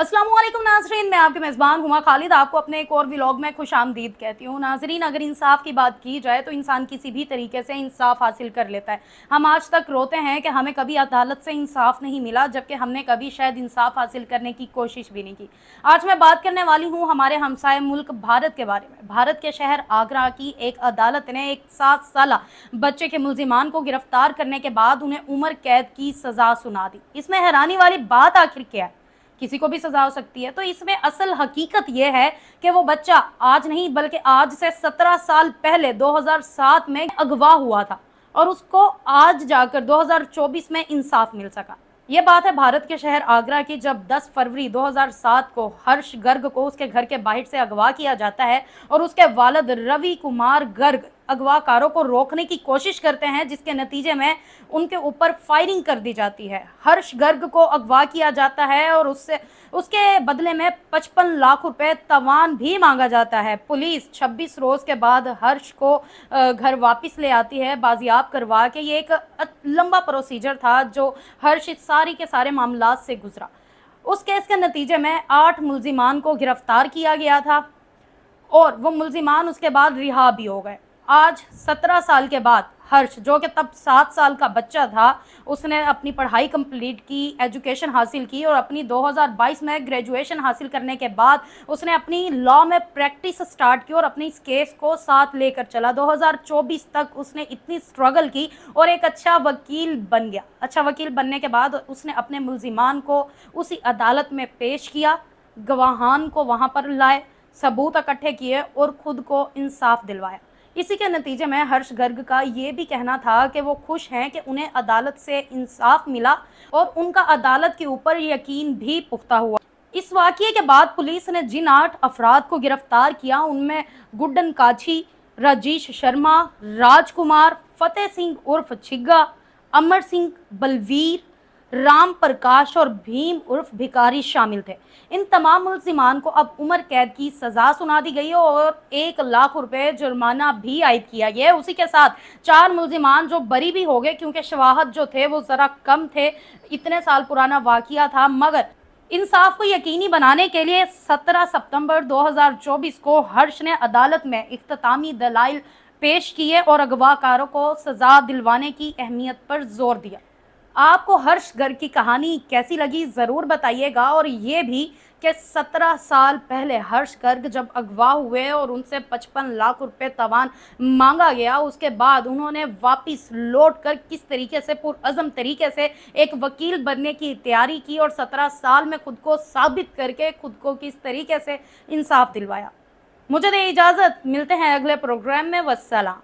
अस्सलामुअलैकुम नाज़रीन, मैं आपके मेज़बान हुमा खालिद आपको अपने एक और व्लॉग में खुश आमदीद कहती हूँ। नाज़रीन, अगर इंसाफ की बात की जाए तो इंसान किसी भी तरीके से इंसाफ हासिल कर लेता है। हम आज तक रोते हैं कि हमें कभी अदालत से इंसाफ नहीं मिला, जबकि हमने कभी शायद इंसाफ हासिल करने की कोशिश भी नहीं की। आज मैं बात करने वाली हूँ हमारे हमसाए मुल्क भारत के बारे में। भारत के शहर आगरा की एक अदालत ने एक 7 साल बच्चे के मुल्जिमान को गिरफ्तार करने के बाद उन्हें उम्र कैद की सज़ा सुना दी। इसमें हैरानी वाली बात आखिर क्या है? किसी को भी सजा हो सकती है। तो इसमें असल हकीकत यह है कि वो बच्चा आज नहीं बल्कि आज से 17 साल पहले 2007 में अगवा हुआ था और उसको आज जाकर 2024 में इंसाफ मिल सका। ये बात है भारत के शहर आगरा की, जब 10 फरवरी 2007 को हर्ष गर्ग को उसके घर के बाहर से अगवा किया जाता है और उसके वालिद रवि कुमार गर्ग अगवाकारों को रोकने की कोशिश करते हैं, जिसके नतीजे में उनके ऊपर फायरिंग कर दी जाती है। हर्ष गर्ग को अगवा किया जाता है और उसके बदले में 55 लाख रुपए तवान भी मांगा जाता है। पुलिस 26 रोज के बाद हर्ष को घर वापस ले आती है बाजियाब करवा के। ये एक लंबा प्रोसीजर था जो हर्ष इस सारी के सारे मामलात से गुजरा। उस केस के नतीजे में 8 मुल्जिमान को गिरफ्तार किया गया था और वो मुल्जिमान उसके बाद रिहा भी हो गए। आज 17 साल के बाद हर्ष, जो कि तब 7 साल का बच्चा था, उसने अपनी पढ़ाई कंप्लीट की, एजुकेशन हासिल की और अपनी 2022 में ग्रेजुएशन हासिल करने के बाद उसने अपनी लॉ में प्रैक्टिस स्टार्ट की और अपनी इस केस को साथ लेकर चला। 2024 तक उसने इतनी स्ट्रगल की और एक अच्छा वकील बन गया। अच्छा वकील बनने के बाद उसने अपने मुल्जिमान को उसी अदालत में पेश किया, गवाहान को वहाँ पर लाए, सबूत इकट्ठे किए और खुद को इंसाफ दिलवाया। इसी के नतीजे में हर्ष गर्ग का ये भी कहना था कि वो खुश हैं कि उन्हें अदालत से इंसाफ मिला और उनका अदालत के ऊपर यकीन भी पुख्ता हुआ। इस वाक़ये के बाद पुलिस ने जिन 8 अफराद को गिरफ्तार किया, उनमें गुड्डन काछी, राजेश शर्मा, राजकुमार, फतेह सिंह उर्फ छिग्गा, अमर सिंह, बलवीर, राम प्रकाश और भीम उर्फ भिकारी शामिल थे। इन तमाम मुल्जिमान को अब उम्र कैद की सज़ा सुना दी गई और 1 लाख रुपए जुर्माना भी आयद किया गया। उसी के साथ 4 मुल्जिमान जो बरी भी हो गए, क्योंकि शवाहद जो थे वो ज़रा कम थे, इतने साल पुराना वाक़या था। मगर इंसाफ को यकीनी बनाने के लिए 17 सितंबर 2024 को हर्ष ने अदालत में इख्तितामी दलाइल पेश किए और अगवाकारों को सज़ा दिलवाने की अहमियत पर जोर दिया। आपको हर्ष गर्ग की कहानी कैसी लगी ज़रूर बताइएगा, और ये भी कि 17 साल पहले हर्ष गर्ग जब अगवा हुए और उनसे 55 लाख रुपए तवान मांगा गया, उसके बाद उन्होंने वापस लौट कर किस तरीके से पुरअज़म तरीके से एक वकील बनने की तैयारी की और 17 साल में खुद को साबित करके खुद को किस तरीके से इंसाफ दिलवाया। मुझे दे इजाज़त, मिलते हैं अगले प्रोग्राम में। वस्सलाम।